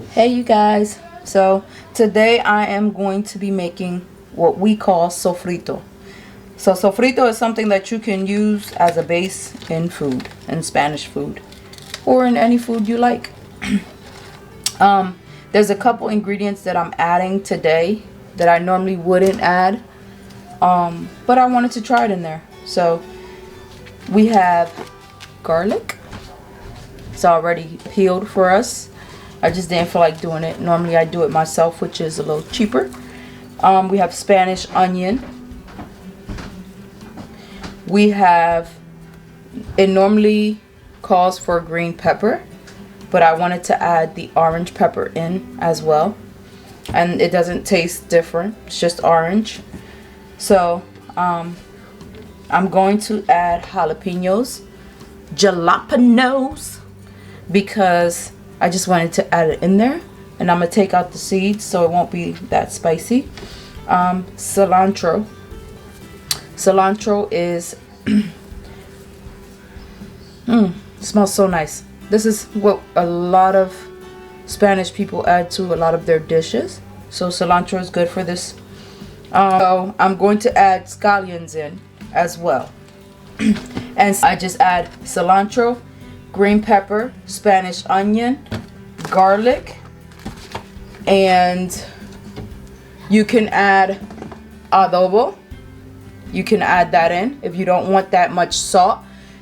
Hey you guys, so today I am going to be making what we call sofrito. So sofrito is something that you can use as a base in food, in Spanish food, or in any food you like. There's a couple ingredients that I'm adding today that I normally wouldn't add, but I wanted to try it in there. So we have garlic. It's already peeled for us. I just didn't feel like doing it. Normally I do it myself, which is a little cheaper. We have Spanish onion. We have, it normally calls for green pepper, but I wanted to add the orange pepper in as well. And it doesn't taste different. It's just orange. So I'm going to add jalapenos, because I just wanted to add it in there, and I'm gonna take out the seeds so it won't be that spicy. Cilantro. Cilantro is smells so nice. This is what a lot of Spanish people add to a lot of their dishes. So cilantro is good for this. So I'm going to add scallions in as well. And I just add cilantro, green pepper, Spanish onion, garlic, and you can add adobo. You can add that in. If you don't want that much salt,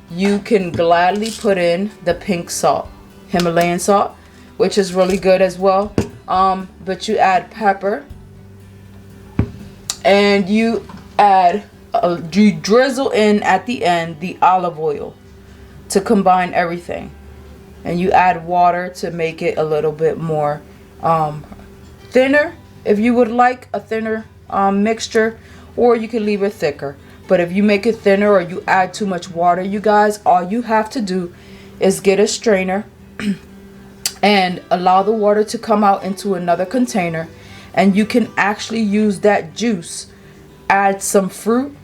you can gladly put in the pink salt, Himalayan salt, which is really good as well. But you add pepper, and you drizzle in at the end the olive oil to combine everything, and you add water to make it a little bit more thinner if you would like a thinner mixture, or you can leave it thicker. But if you make it thinner or you add too much water, you guys, all you have to do is get a strainer and allow the water to come out into another container, and you can actually use that juice, add some fruit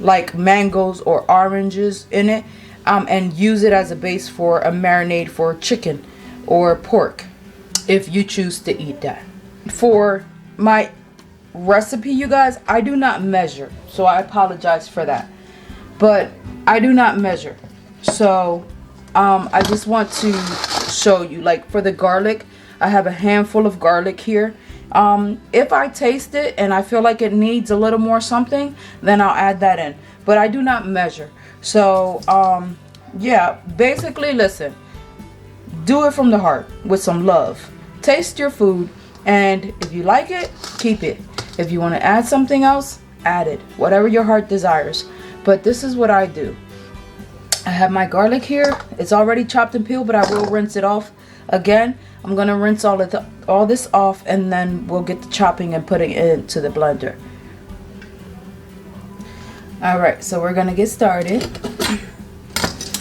like mangoes or oranges in it, and use it as a base for a marinade for chicken or pork if you choose to eat that. For my recipe, you guys, I do not measure, so I apologize for that, but I do not measure. So I just want to show you, like for the garlic, I have a handful of garlic here. If I taste it and I feel like it needs a little more something, then I'll add that in, but I do not measure. So yeah, basically, listen, do it from the heart with some love. Taste your food, and if you like it, keep it. If you want to add something else, add it, whatever your heart desires. But this is what I do. I have my garlic here. It's already chopped and peeled, but I will rinse it off again. I'm gonna rinse all this off, and then we'll get the chopping and putting it into the blender. Alright, so we're gonna get started.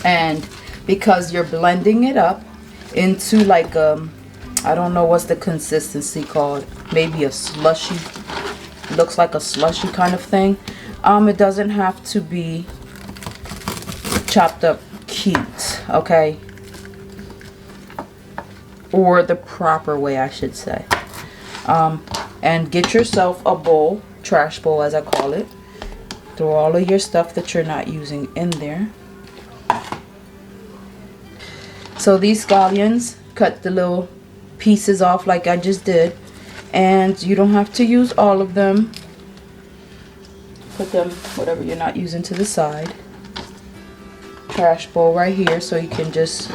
And because you're blending it up into like I don't know what's the consistency called, maybe a slushy, looks like a slushy kind of thing. It doesn't have to be chopped up cute, okay, or the proper way, I should say. And get yourself a bowl, trash bowl as I call it. Throw all of your stuff that you're not using in there. So these scallions, cut the little pieces off like I just did, and you don't have to use all of them. Put them, whatever you're not using, to the side. Trash bowl right here, so you can just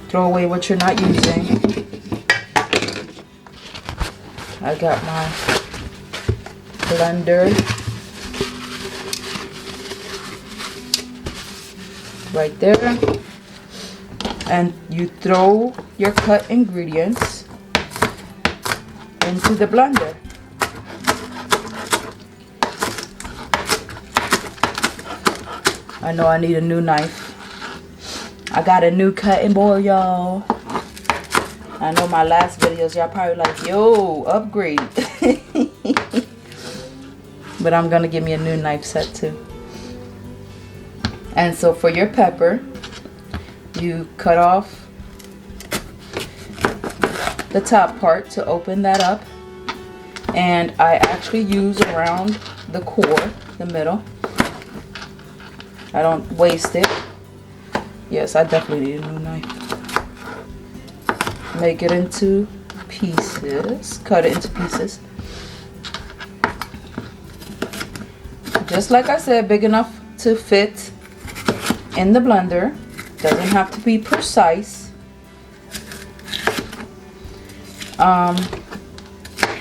throw away what you're not using. I got my blender right there. And you throw your cut ingredients into the blender. I know I need a new knife. I got a new cutting board, y'all. I know my last videos, y'all probably like, yo, upgrade. But I'm gonna give me a new knife set too. And so for your pepper, you cut off the top part to open that up. And I actually use around the core, the middle. I don't waste it. Yes, I definitely need a new knife. Make it into pieces. Cut it into pieces. Just like I said, big enough to fit in the blender. Doesn't have to be precise.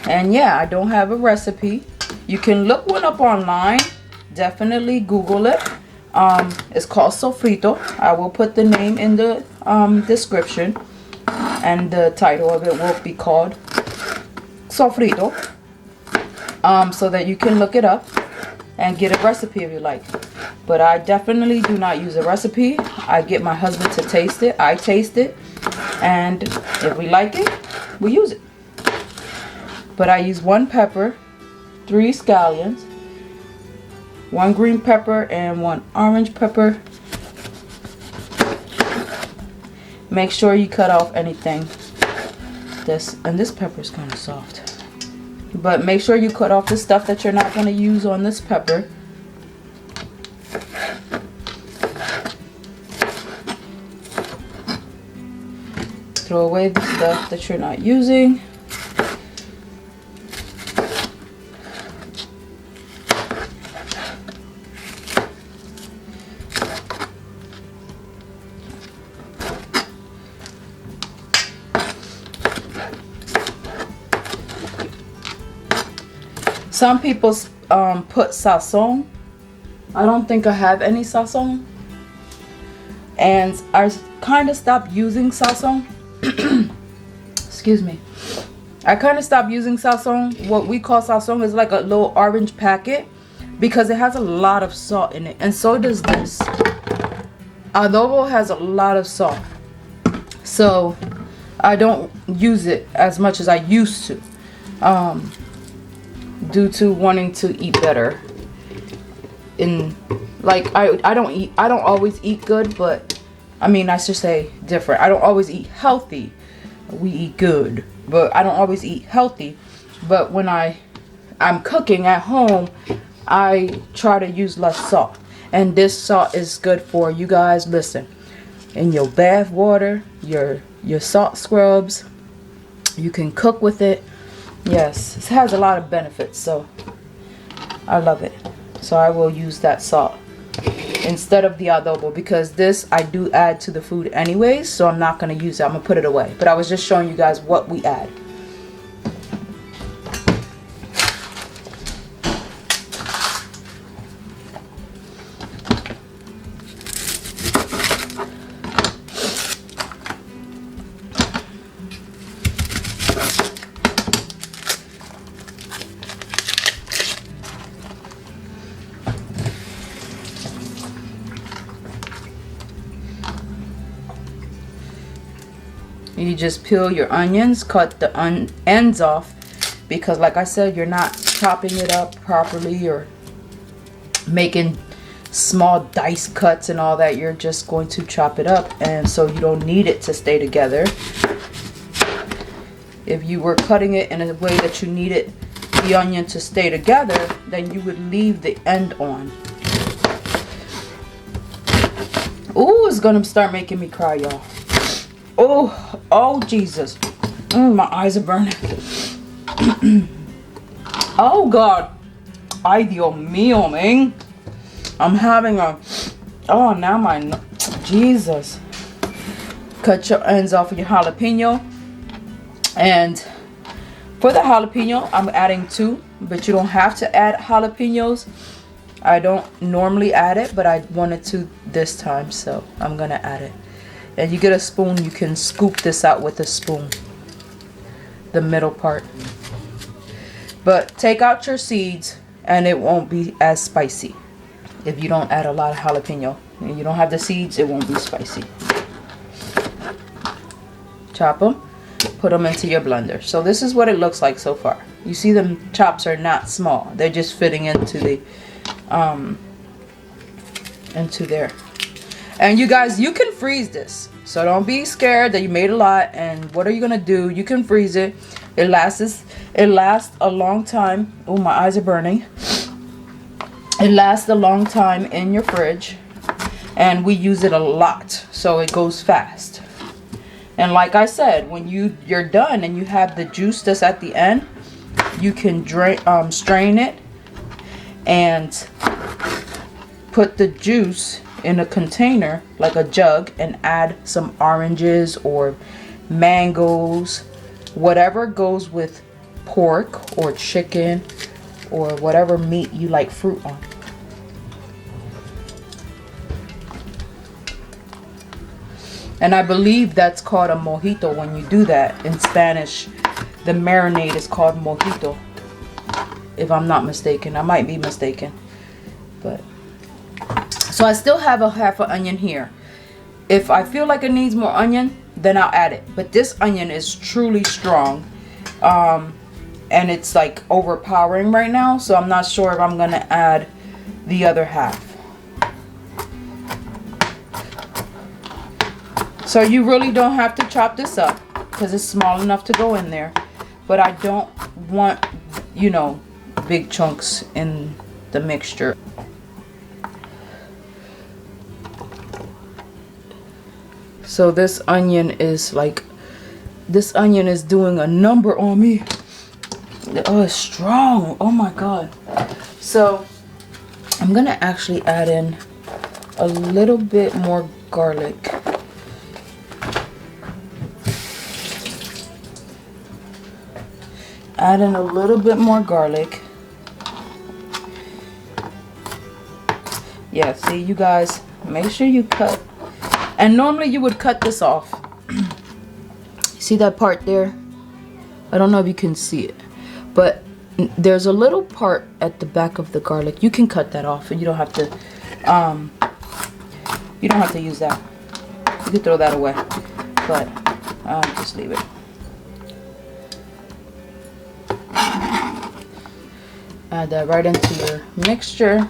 And yeah, I don't have a recipe. You can look one up online. Definitely Google it. It's called Sofrito. I will put the name in the description, and the title of it will be called Sofrito, so that you can look it up and get a recipe if you like. But I definitely do not use a recipe. I get my husband to taste it. I taste it, and if we like it, we use it. But I use 1 pepper, 3 scallions, 1 green pepper, and 1 orange pepper. Make sure you cut off anything. This pepper is kind of soft. But make sure you cut off the stuff that you're not going to use on this pepper. Throw away the stuff that you're not using. Some people put sazon. I don't think I have any sazon. And I kind of stopped using sazon. Excuse me. I kind of stopped using sazon. What we call sazon is like a little orange packet, because it has a lot of salt in it. And so does this. Adobo has a lot of salt. So I don't use it as much as I used to. Due to wanting to eat better. I don't always eat good, but I should say different. I don't always eat healthy. We eat good, but I don't always eat healthy. But when I'm cooking at home, I try to use less salt. And this salt is good for, you guys, listen, in your bath water, your salt scrubs. You can cook with it. Yes, it has a lot of benefits, so I love it. So I will use that salt instead of the adobo, because this I do add to the food anyways, so I'm not going to use it. I'm going to put it away. But I was just showing you guys what we add. You just peel your onions, cut the ends off, because like I said, you're not chopping it up properly or making small dice cuts and all that. You're just going to chop it up, and so you don't need it to stay together. If you were cutting it in a way that you needed the onion to stay together, then you would leave the end on. Ooh, it's gonna start making me cry, y'all. Oh Jesus. My eyes are burning. Oh God. Ay Dios mío, man. I'm having a, oh, now my, Jesus. Cut your ends off of your jalapeno. And for the jalapeno, I'm adding 2, but you don't have to add jalapenos. I don't normally add it, but I wanted to this time, so I'm gonna add it. And you get a spoon, you can scoop this out with a spoon, the middle part. But take out your seeds and it won't be as spicy. If you don't add a lot of jalapeno and you don't have the seeds, it won't be spicy. Chop them, put them into your blender. So this is what it looks like so far. You see the chops are not small. They're just fitting into the into there. And you guys, you can freeze this. So don't be scared that you made a lot. And what are you gonna do? You can freeze it. It lasts a long time. Oh, my eyes are burning. It lasts a long time in your fridge, and we use it a lot, so it goes fast. And like I said, when you're done and you have the juice that's at the end, you can strain it and put the juice in a container like a jug and add some oranges or mangoes, whatever goes with pork or chicken or whatever meat you like fruit on. And I believe that's called a mojito when you do that. In Spanish, the marinade is called mojito, if I'm not mistaken. I might be mistaken. But so I still have a half an onion here. If I feel like it needs more onion, then I'll add it. But this onion is truly strong. And it's like overpowering right now. So I'm not sure if I'm going to add the other half. So you really don't have to chop this up because it's small enough to go in there. But I don't want, you know, big chunks in the mixture. So this onion is doing a number on me. Oh, it's strong. Oh my God. So I'm gonna actually add in a little bit more garlic. Add in a little bit more garlic. Yeah, see, you guys, make sure you cut. And normally you would cut this off. See that part there? I don't know if you can see it, but there's a little part at the back of the garlic. You can cut that off, and you don't have to use that. You can throw that away, but just leave it. Add that right into your mixture.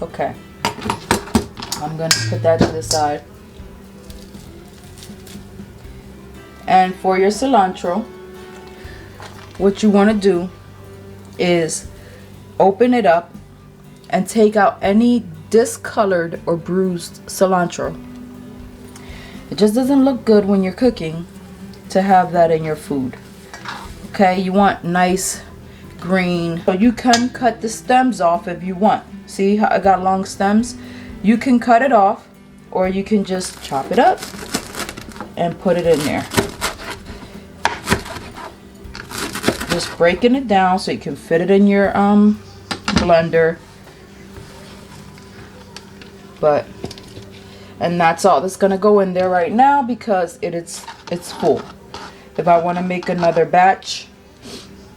Okay, I'm going to put that to the side. And for your cilantro, what you want to do is open it up and take out any discolored or bruised cilantro. It just doesn't look good when you're cooking to have that in your food. Okay, you want nice green. So you can cut the stems off if you want. See how I got long stems? You can cut it off, or you can just chop it up and put it in there. Just breaking it down so you can fit it in your blender. And that's all that's gonna go in there right now because it's full. If I want to make another batch,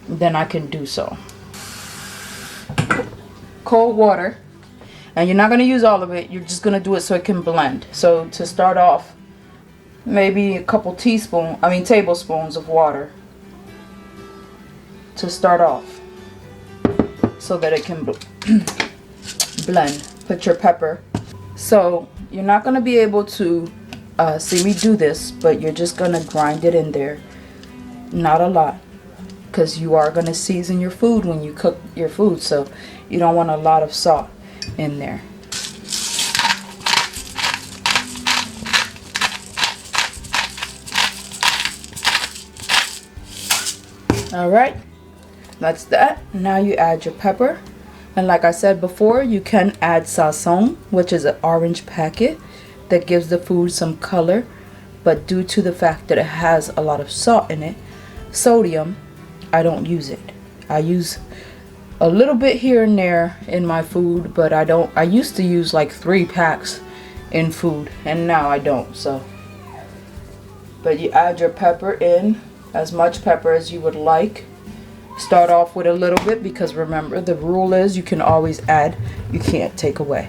then I can do so. Cold water, and you're not going to use all of it, you're just going to do it so it can blend. So to start off, maybe a couple tablespoons of water to start off so that it can blend. Put your pepper. So you're not going to be able to see me do this, but you're just going to grind it in there. Not a lot, because you are going to season your food when you cook your food, so you don't want a lot of salt in there. Alright, that's that. Now you add your pepper, and like I said before, you can add sazon, which is an orange packet that gives the food some color, but due to the fact that it has a lot of salt in it, sodium, I don't use it. I use a little bit here and there in my food, but I used to use like 3 packs in food, and now I don't. So, but you add your pepper in, as much pepper as you would like. Start off with a little bit, because remember, the rule is you can always add, you can't take away.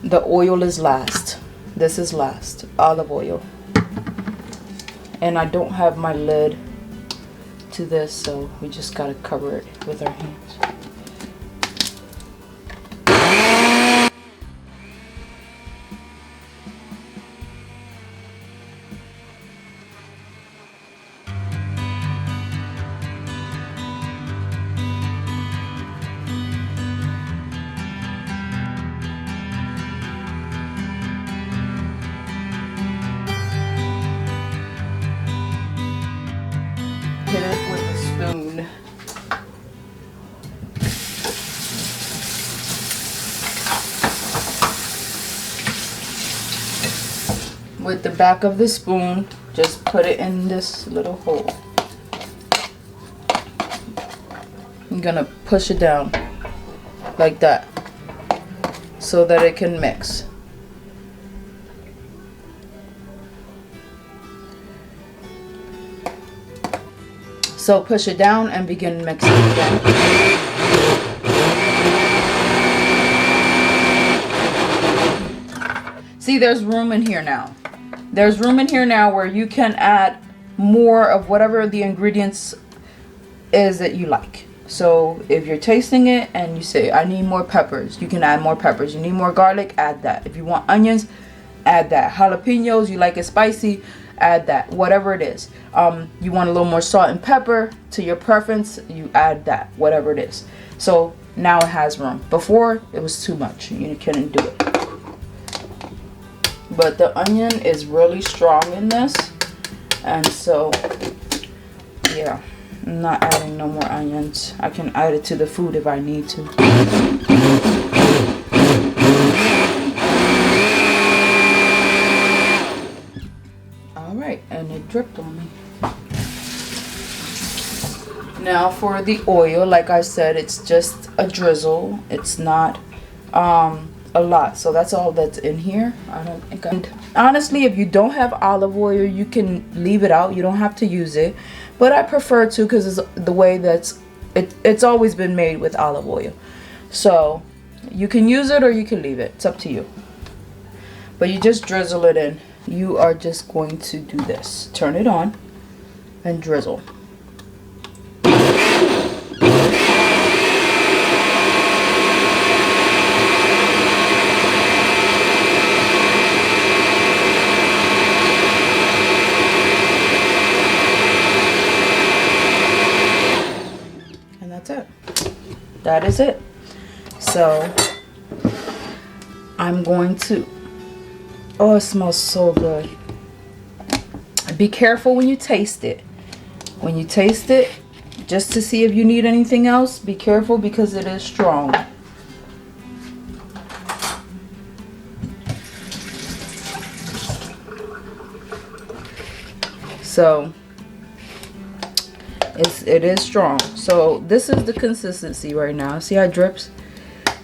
The oil is last. This is last, olive oil. And I don't have my lid to this, so we just gotta cover it with our hands. Hit it with a spoon. With the back of the spoon, just put it in this little hole. I'm gonna push it down like that so that it can mix. So push it down and begin mixing again. See, there's room in here now. There's room in here now where you can add more of whatever the ingredients is that you like. So if you're tasting it and you say, I need more peppers, you can add more peppers. You need more garlic, add that. If you want onions, add that. Jalapenos, you like it spicy, add that. Whatever it is. You want a little more salt and pepper to your preference, you add that. Whatever it is. So now it has room. Before, it was too much. You couldn't do it. But the onion is really strong in this. And so, yeah. I'm not adding no more onions. I can add it to the food if I need to. Alright, and it dripped on me. Now for the oil, like I said, it's just a drizzle. It's not a lot. So that's all that's in here. I don't think honestly, if you don't have olive oil, you can leave it out. You don't have to use it. But I prefer to because it's the way it's always been made with olive oil. So you can use it or you can leave it. It's up to you. But you just drizzle it in. You are just going to do this. Turn it on and drizzle. That is it. So I'm going to, oh, it smells so good. Be careful when you taste it. When you taste it, just to see if you need anything else, be careful because it is strong. So it is strong. So this is the consistency right now. See how it drips?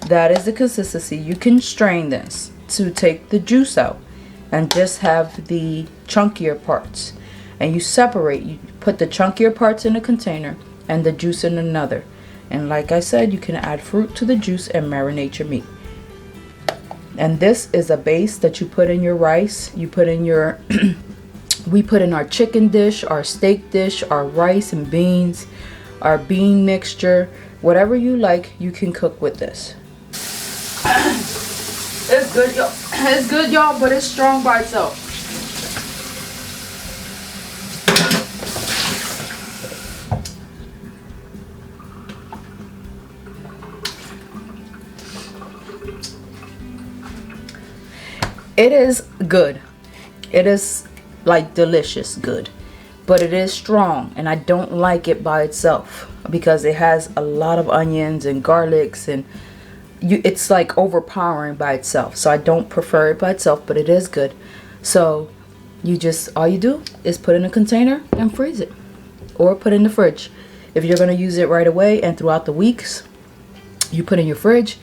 That is the consistency. You can strain this to take the juice out and just have the chunkier parts. And you separate. You put the chunkier parts in a container and the juice in another. And like I said, you can add fruit to the juice and marinate your meat. And this is a base that you put in your rice. You put in your we put in our chicken dish, our steak dish, our rice and beans, our bean mixture, whatever you like, you can cook with this. It's good, y'all. It's good, y'all, but it's strong by itself. It is good. It is like delicious good, but it is strong and I don't like it by itself because it has a lot of onions and garlics and it's like overpowering by itself. So I don't prefer it by itself, but it is good. So you just, all you do is put in a container and freeze it or put in the fridge. If you're going to use it right away and throughout the weeks, you put in your fridge.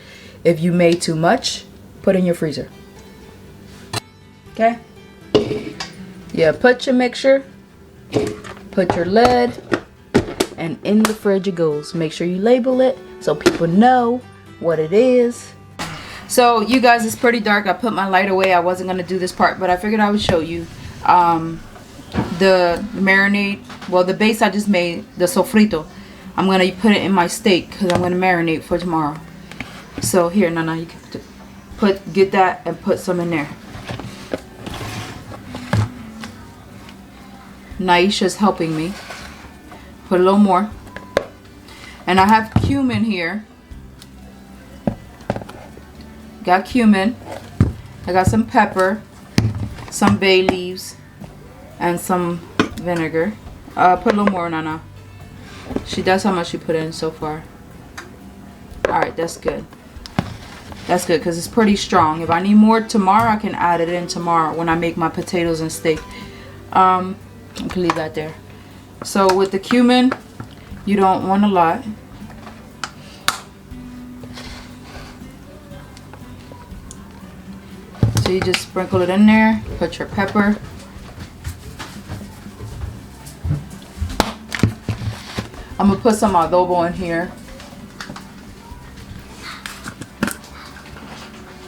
If you made too much, put in your freezer. Okay? Yeah, put your mixture, put your lid, and in the fridge it goes. Make sure you label it so people know what it is. So you guys, it's pretty dark. I put my light away. I wasn't going to do this part, but I figured I would show you. the marinade, well, the base I just made, the sofrito. I'm gonna put it in my steak because I'm gonna marinate for tomorrow. So here, Nana, you can get that and put some in there. Naisha's helping me. Put a little more. And I have cumin here. Got cumin. I got some pepper, some bay leaves, and some vinegar. Put a little more, Nana. That's how much she put in so far. Alright, that's good. That's good because it's pretty strong. If I need more tomorrow, I can add it in tomorrow when I make my potatoes and steak. I can leave that there. So with the cumin, you don't want a lot. So you just sprinkle it in there. Put your pepper. I'm going to put some adobo in here.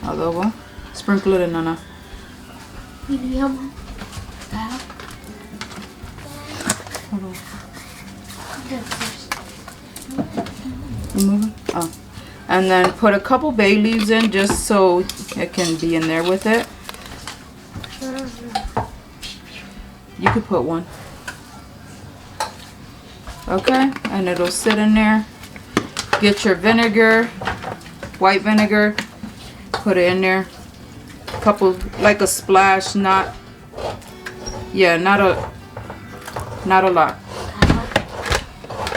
Adobo. Sprinkle it in, Nana. Oh. And then put a couple bay leaves in just so it can be in there with it. You could put one. Okay, and it'll sit in there. Get your vinegar, white vinegar, put it in there. A couple, like a splash, not a lot.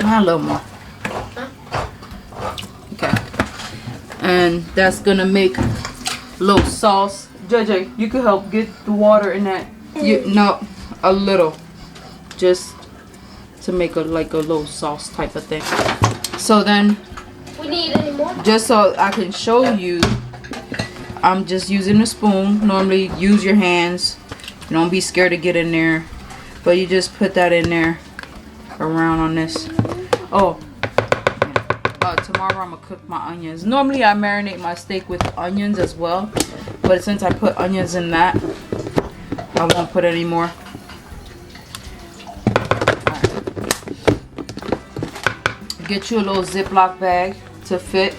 Not a little more. Okay. And that's gonna make a little sauce. JJ, you could help get the water in that. No, a little. Just to make like a little sauce type of thing. So then, we need any more? Just so I can show you, I'm just using a spoon. Normally use your hands. Don't be scared to get in there. But you just put that in there around on this. Oh, tomorrow I'm gonna cook my onions. Normally I marinate my steak with onions as well, but since I put onions in that, I won't put any more. Get you a little Ziploc bag to fit,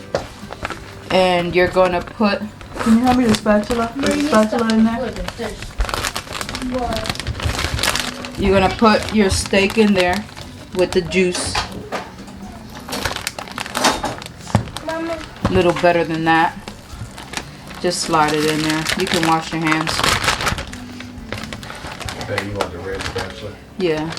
and you're gonna put. Can you help me with the spatula? Put the spatula in there. You're gonna put your steak in there with the juice. A little better than that. Just slide it in there. You can wash your hands. Okay, you want the red spatula? Yeah.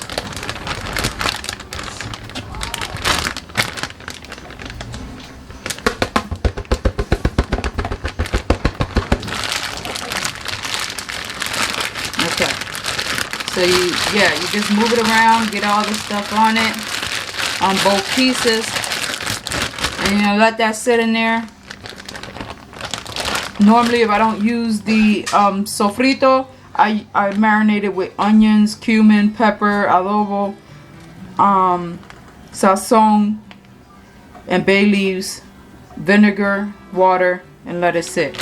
Okay. So you just move it around, get all the stuff on it, on both pieces. And let that sit in there. Normally, if I don't use the sofrito, I marinate it with onions, cumin, pepper, adobo, sazon, and bay leaves, vinegar, water, and let it sit.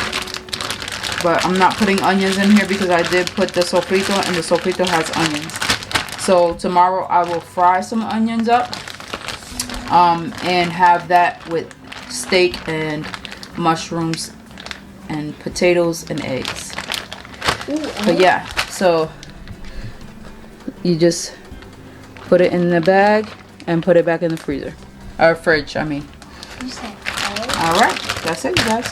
But I'm not putting onions in here because I did put the sofrito, and the sofrito has onions. So tomorrow I will fry some onions up. And have that with steak and mushrooms and potatoes and eggs. But yeah, so you just put it in the bag and put it back in the freezer. Or fridge, I mean. Alright, that's it, you guys.